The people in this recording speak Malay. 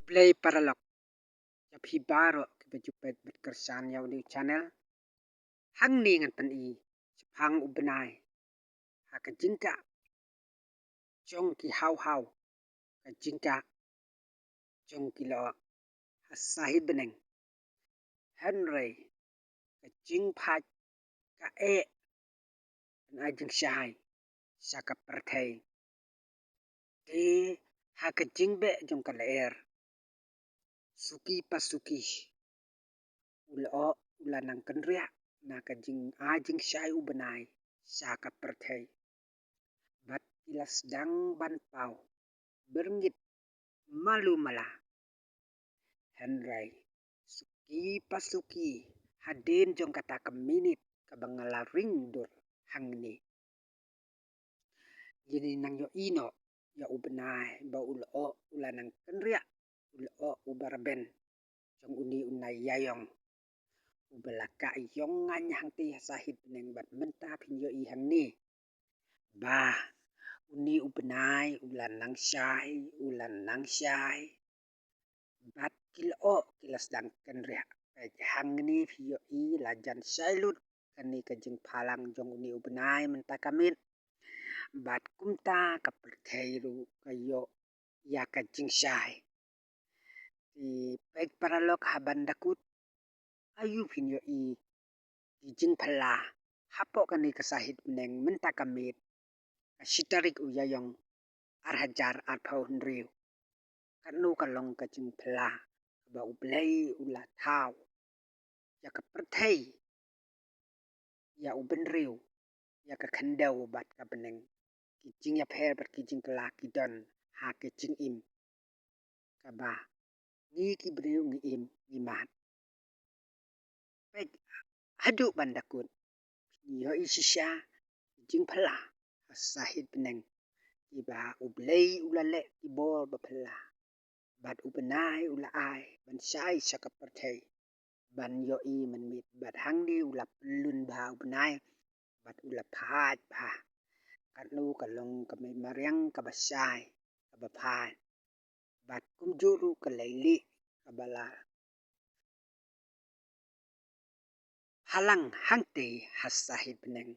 Play Paralog. Jab hi baro ke bajupet berkersan yaw di channel. Hang ni ngan pan i. Hang ubenai. Haka jingka. Jong ki hau hau. Ka jingka. Jong ki lo. Hasahid beneng. Henry. Ka jing pat. Ka e. An ajing syahai. Saka pertai. Di haka jingbe jong ka leer. Suki pasuki. Ulo ulanang kenria. Naka jing ajing syahai ubenai. Saka pertai. Bat kilas dang ban pau. Berngit malu malah. Henry. Suki pasuki. Hadin jong kata ke minit. Kabangala ring dur hang ni. Jadi nang yo ino. Ya ubenai. Ba ulo ulanang kenria. Ulo ubaraben. Jong uni unai yayong. Ubelaka yong nganya hang ti sahid neng bat mentah pinyo i hang ni. Bah. Uni ubenai. Ulanang syai. Ulanang syai. Bat kilo kilas dang kenria. Hang ni pinyo i lajan syailut. Kani kajing palang jong uni ubenai mentah kamit. Bat kumta kaperteiru kayo. Ya kajing syai. Di pek paralog haban dakut. Ayu pinyo i. Dijing pala. Hapo kani kasahid neng mentah kamit. Kasitarik uyayong. Arhajar arpau henriu. Kanu kalong kajing pala. Ba ublay ula tau. Ya kapertei. Ya ubenriu. Ya kakandau bat kabeneng. Kijing ya per bat kijing kelaki don. Ha kijing im. Kaba. Ngi kibriu ngi im. Ngi mat. Pek. Haduk bandakut. Yo isisya. Kijing pala. Hasahid beneng. Iba ublay ulale. Ibol bapala. Bat ubenai ula ai. Ban syai sakapertei. Ban yo i menmit. Bat hang di ula pelun ba ubenai. Bat ula pahat ba. Kanu kalong kami mariang kabasay. Kabapahat. Bat kumjuru kalayli. Kabala. Halang hangti hasahid beneng.